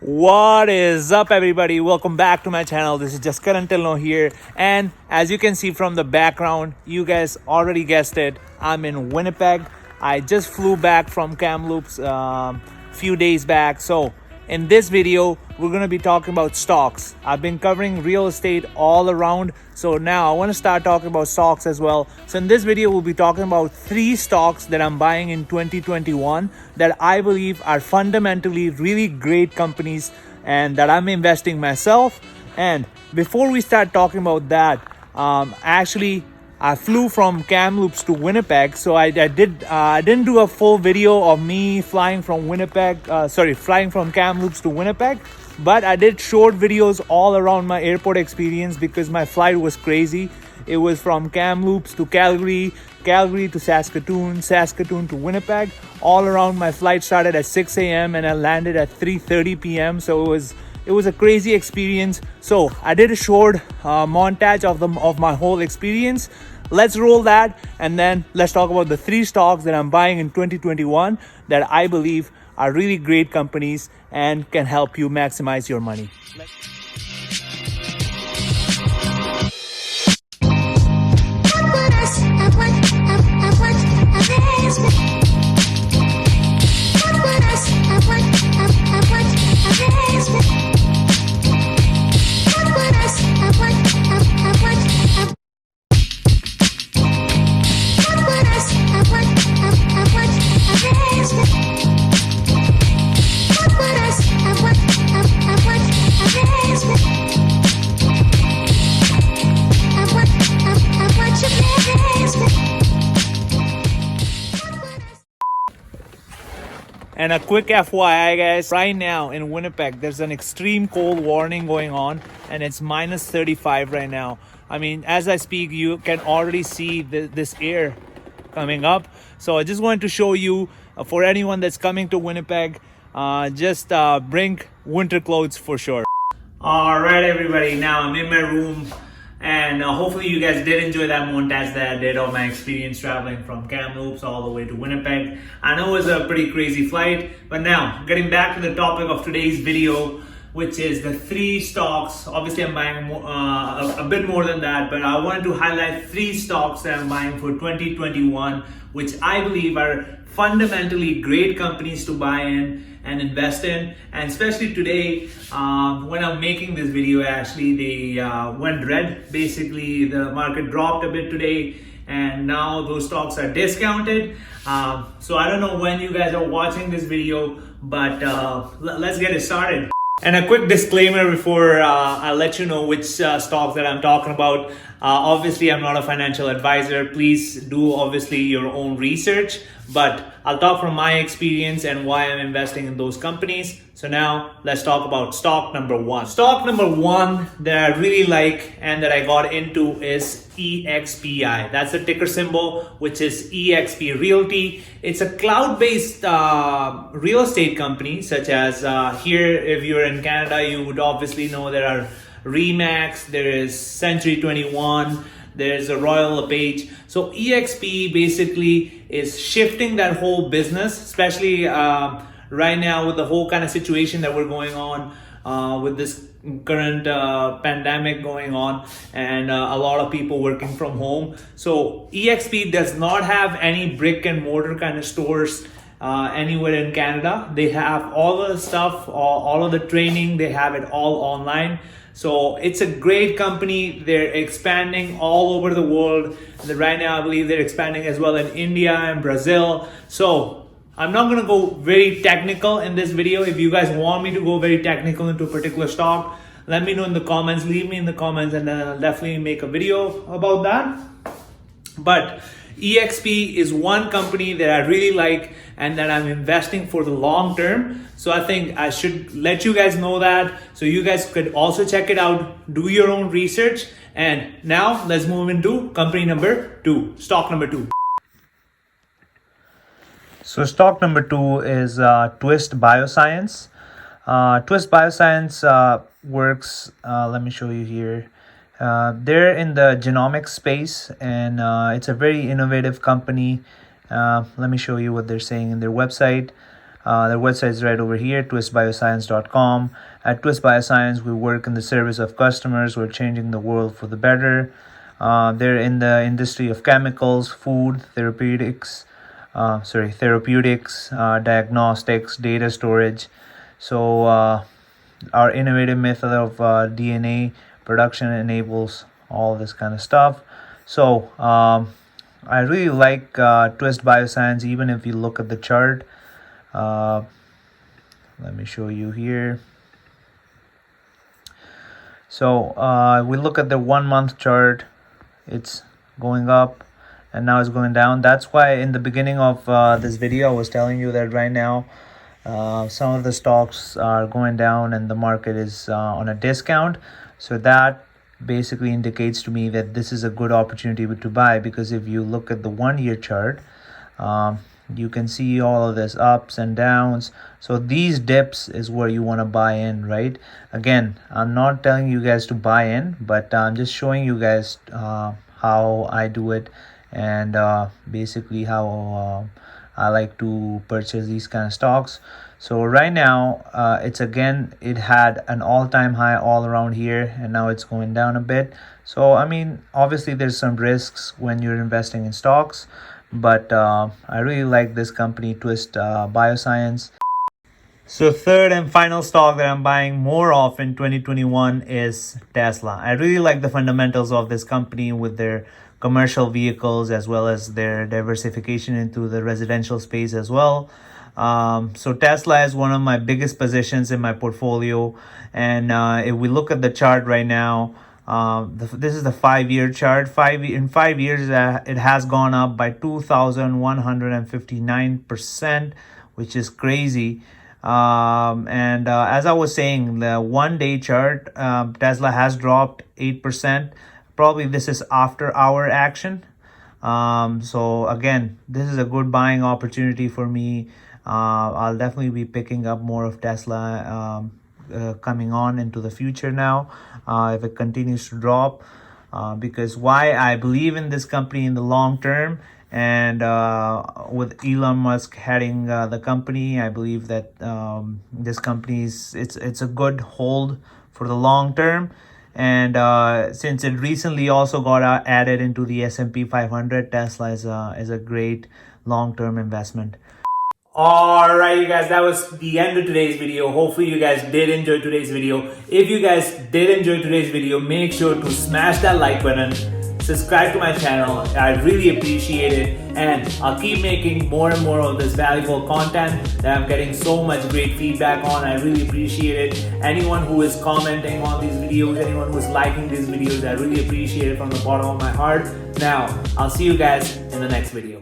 What is up, everybody? Welcome back to my channel. This is just Dhillon here, and as you can see from the background, you guys already guessed it, I'm in Winnipeg. I just flew back from Kamloops few days back. So in this video, we're going to be talking about stocks. I've been covering real estate all around, so now I want to start talking about stocks as well. So in this video, we'll be talking about 3 stocks that I'm buying in 2021 that I believe are fundamentally really great companies and that I'm investing myself. And before we start talking about that, I flew from Kamloops to Winnipeg, so I didn't do a full video of me flying from flying from Kamloops to Winnipeg, but I did short videos all around my airport experience because my flight was crazy. It was from Kamloops to Calgary, Calgary to Saskatoon, Saskatoon to Winnipeg. All around, my flight started at 6 a.m. and I landed at 3:30 p.m. So it was a crazy experience. So I did a short montage of my whole experience. Let's roll that, and then let's talk about the 3 stocks that I'm buying in 2021 that I believe are really great companies and can help you maximize your money. And a quick FYI, guys, right now in Winnipeg, there's an extreme cold warning going on, and it's minus 35 right now. I mean, as I speak, you can already see this air coming up. So I just wanted to show you, for anyone that's coming to Winnipeg, just bring winter clothes for sure. All right, everybody, now I'm in my room. And hopefully you guys did enjoy that montage that I did of my experience traveling from Kamloops all the way to Winnipeg. I know it was a pretty crazy flight, but now getting back to the topic of today's video, which is the 3 stocks. Obviously I'm buying a bit more than that, but I wanted to highlight 3 stocks that I'm buying for 2021, which I believe are fundamentally great companies to buy in and invest in. And especially today, when I'm making this video, actually they went red. Basically the market dropped a bit today, and now those stocks are discounted. So I don't know when you guys are watching this video, but let's get it started. And a quick disclaimer before I let you know which stocks that I'm talking about. Obviously, I'm not a financial advisor. Please do obviously your own research, but I'll talk from my experience and why I'm investing in those companies. So now let's talk about stock number 1. Stock number 1 that I really like and that I got into is EXPI. That's the ticker symbol, which is EXP Realty. It's a cloud-based real estate company, such as here, if you're in Canada, you would obviously know there are Remax, there is Century 21, there's a Royal LePage. So EXP basically is shifting that whole business, especially right now with the whole kind of situation that we're going on with this current pandemic going on, and a lot of people working from home. So EXP does not have any brick and mortar kind of stores anywhere in Canada. They have all the stuff, all of the training, they have it all online. So it's a great company. They're expanding all over the world. Right now, I believe they're expanding as well in India and Brazil. So I'm not going to go very technical in this video. If you guys want me to go very technical into a particular stock, let me know in the comments. Leave me in the comments, and then I'll definitely make a video about that. But EXP is one company that I really like and that I'm investing for the long term. So I think I should let you guys know that, so you guys could also check it out, do your own research. And now let's move into company number 2, stock number 2. So stock number 2 is Twist Bioscience. Twist Bioscience works, let me show you here. They're in the genomics space, and it's a very innovative company. Let me show you what they're saying in their website. Their website is right over here, twistbioscience.com. At Twist Bioscience, we work in the service of customers. We're changing the world for the better. They're in the industry of chemicals, food, therapeutics, diagnostics, data storage. So our innovative method of DNA production enables all this kind of stuff. So I really like Twist Bioscience. Even if you look at the chart, let me show you here. So we look at the 1 month chart. It's going up and now it's going down. That's why in the beginning of this video I was telling you that right now some of the stocks are going down and the market is on a discount. So that basically indicates to me that this is a good opportunity to buy, because if you look at the 1 year chart, you can see all of this ups and downs. So these dips is where you want to buy in, right? Again, I'm not telling you guys to buy in, but I'm just showing you guys how I do it, and basically how I like to purchase these kind of stocks. So right now it had an all-time high all around here, and now it's going down a bit. So I mean, obviously there's some risks when you're investing in stocks, but I really like this company, Twist Bioscience. So third and final stock that I'm buying more of in 2021 is Tesla. I really like the fundamentals of this company with their commercial vehicles, as well as their diversification into the residential space as well. So Tesla is one of my biggest positions in my portfolio. And if we look at the chart right now, this is the 5 year chart. In 5 years, it has gone up by 2,159%, which is crazy. And as I was saying, the 1 day chart, Tesla has dropped 8%. Probably this is after hour action. So again, this is a good buying opportunity for me. I'll definitely be picking up more of Tesla coming on into the future now, if it continues to drop, because why I believe in this company in the long term, and with Elon Musk heading the company, I believe that this company it's a good hold for the long term. And since it recently also got added into the S&P 500, Tesla is a great long-term investment. Alright, you guys, that was the end of today's video. Hopefully you guys did enjoy today's video. If you guys did enjoy today's video, make sure to smash that like button, subscribe to my channel. I really appreciate it, and I'll keep making more and more of this valuable content that I'm getting so much great feedback on. I really appreciate it. Anyone who is commenting on these videos, anyone who is liking these videos, I really appreciate it from the bottom of my heart. Now, I'll see you guys in the next video.